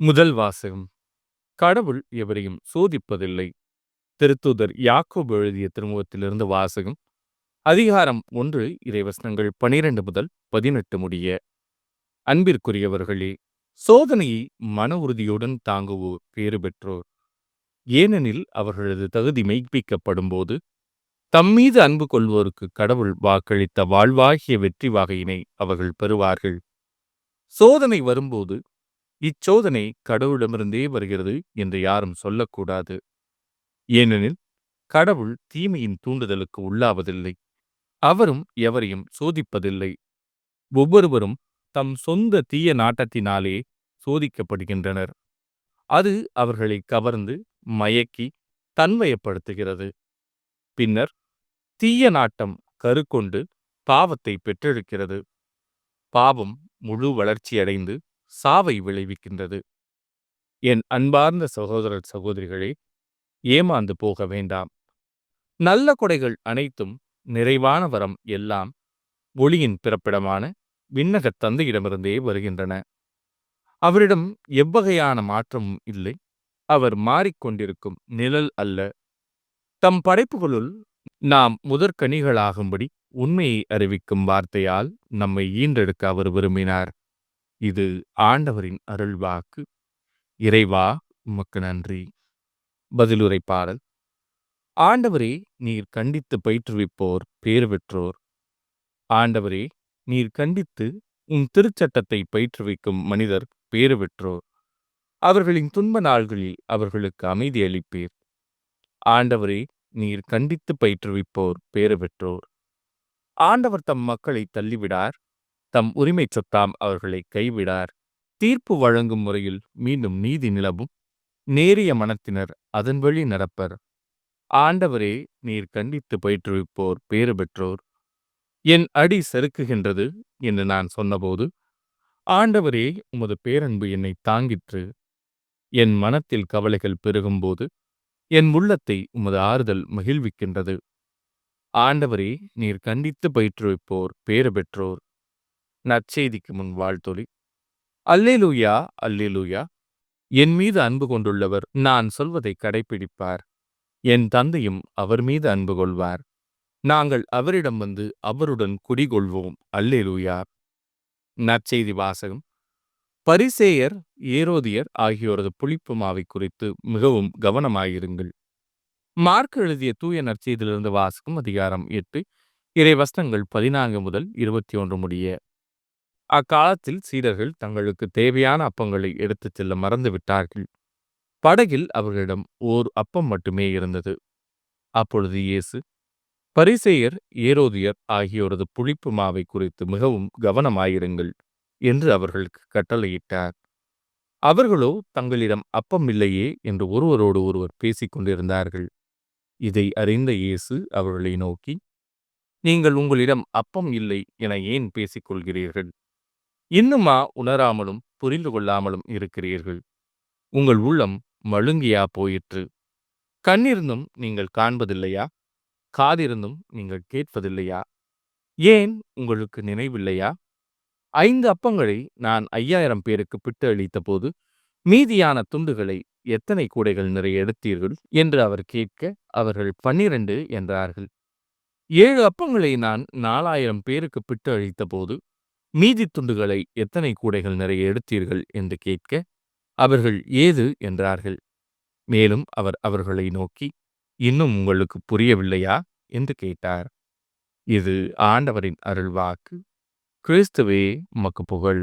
முதல் வாசகம். கடவுள் எவரையும் சோதிப்பதில்லை. திருத்தூதர் யாக்கோபு எழுதிய திருமுகத்திலிருந்து வாசகம். அதிகாரம் 1 இறைவசனங்கள் 12 முதல் 18 முடிய. அன்பிற்குரியவர்களே, சோதனையை மன உறுதியுடன் தாங்குவோர் பேறு பெற்றோர். ஏனெனில் அவர்களது தகுதி மெய்ப்பிக்கப்படும் போது தம்மீது அன்பு கொள்வோருக்கு கடவுள் வாக்களித்த வாழ்வாகிய வெற்றி வாகையினை அவர்கள் பெறுவார்கள். சோதனை வரும்போது இச்சோதனை கடவுளிடமிருந்தே வருகிறது என்று யாரும் சொல்லக்கூடாது. ஏனெனில் கடவுள் தீமையின் தூண்டுதலுக்கு உள்ளாவதில்லை. அவரும் எவரையும் சோதிப்பதில்லை. ஒவ்வொருவரும் தம் சொந்த தீய நாட்டத்தினாலே சோதிக்கப்படுகின்றனர். அது அவர்களை கவர்ந்து மயக்கி தன்வயப்படுத்துகிறது. பின்னர் தீய நாட்டம் கருக்கொண்டு பாவத்தை பெற்றெடுக்கிறது. பாவம் முழு வளர்ச்சியடைந்து சாவை விளைவிக்கின்றது. என் அன்பார்ந்த சகோதரர் சகோதரிகளே, ஏமாந்து போக வேண்டாம். நல்ல கொடைகள் அனைத்தும் நிறைவான வரம் எல்லாம் ஒளியின் பிறப்பிடமான விண்ணகத் தந்தையிடமிருந்தே வருகின்றன. அவரிடம் எவ்வகையான மாற்றமும் இல்லை. அவர் மாறிக்கொண்டிருக்கும் நிழல் அல்ல. தம் படைப்புகளுள் நாம் முதற்கனிகளாகும்படி உண்மையை அறிவிக்கும் வார்த்தையால் நம்மை ஈன்றெடுக்க அவர் விரும்பினார். இது ஆண்டவரின் அருள்வாக்கு. இறைவா, உமக்கு நன்றி. பதிலுரை பாடல். ஆண்டவரே, நீர் கண்டித்து பயிற்றுவிப்போர் பேறு பெற்றோர். ஆண்டவரே, நீர் கண்டித்து உம் திருச்சட்டத்தை பயிற்றுவிக்கும் மனிதர் பேறு பெற்றோர். அவர்களின் துன்ப நாள்களில் அவர்களுக்கு அமைதி அளிப்பீர். ஆண்டவரே, நீர் கண்டித்து பயிற்றுவிப்போர் பேறு பெற்றோர். ஆண்டவர் தம் மக்களை தள்ளிவிடார். தம் உரிமை சொத்தாம் அவர்களை கைவிடார். தீர்ப்பு வழங்கும் முறையில் மீண்டும் நீதி நிலவும். நேரிய மனத்தினர் அதன் வழி நடப்பர். ஆண்டவரே, நீர் கண்டித்து பயிற்றுவிப்போர் பேறு பெற்றோர். என் அடி செருக்குகின்றது என்று நான் சொன்னபோது, ஆண்டவரே, உமது பேரன்பு என்னை தாங்கிற்று. என் மனத்தில் கவலைகள் பெருகும்போது என் உள்ளத்தை உமது ஆறுதல் மகிழ்விக்கின்றது. ஆண்டவரே, நீர் கண்டித்து பயிற்றுவிப்போர் பேறு பெற்றோர். நற்செய்திக்கு முன் வாழ்த்தொலி. அல்லேலூயா, அல்லேலூயா. என் மீது அன்பு கொண்டுள்ளவர் நான் சொல்வதை கடைப்பிடிப்பார். என் தந்தையும் அவர் மீது அன்பு கொள்வார். நாங்கள் அவரிடம் வந்து அவருடன் குடிகொள்வோம். அல்லேலூயா. நற்செய்தி வாசகம். பரிசேயர், ஏரோதியர் ஆகியோரது புளிப்பு மாவை குறித்து மிகவும் கவனமாயிருங்கள். மார்க் எழுதிய தூய நற்செய்தியிலிருந்து வாசகம். அதிகாரம் 8 இறைவசனங்கள் 14 முதல் 21 முடிய. அக்காலத்தில் சீடர்கள் தங்களுக்கு தேவையான அப்பங்களை எடுத்துச் செல்ல மறந்துவிட்டார்கள். படகில் அவர்களிடம் ஓர் அப்பம் மட்டுமே இருந்தது. அப்பொழுது இயேசு, பரிசேயர், ஏரோதியர் ஆகியோரது புளிப்பு மாவை குறித்து மிகவும் கவனமாயிருங்கள் என்று அவர்களுக்கு கட்டளையிட்டார். அவர்களோ தங்களிடம் அப்பம் இல்லையே என்று ஒருவரோடு ஒருவர் பேசிக் கொண்டிருந்தார்கள். இதை அறிந்த இயேசு அவர்களை நோக்கி, நீங்கள் உங்களிடம் அப்பம் இல்லை என ஏன் பேசிக் கொள்கிறீர்கள்? இன்னுமா உணராமலும் புரிந்து கொள்ளாமலும் இருக்கிறீர்கள்? உங்கள் உள்ளம் மழுங்கியா போயிற்று? கண்ணிருந்தும் நீங்கள் காண்பதில்லையா? காதிருந்தும் நீங்கள் கேட்பதில்லையா? ஏன் உங்களுக்கு நினைவில்லையா? 5 அப்பங்களை நான் 5000 பேருக்கு பிட்டு அளித்த போது மீதியான துண்டுகளை எத்தனை கூடைகள் நிறைய எடுத்தீர்கள் என்று அவர் கேட்க, அவர்கள் 12 என்றார்கள். 7 அப்பங்களை நான் 4000 பேருக்கு பிட்டு அளித்த போது மீதி துண்டுகளை எத்தனை கூடைகள் நிறைய எடுத்தீர்கள் என்று கேட்க, அவர்கள் 7 என்றார்கள். மேலும் அவர் அவர்களை நோக்கி, இன்னும் உங்களுக்கு புரியவில்லையா என்று கேட்டார். இது ஆண்டவரின் அருள்வாக்கு. கிறிஸ்துவே, உமக்கு புகழ்.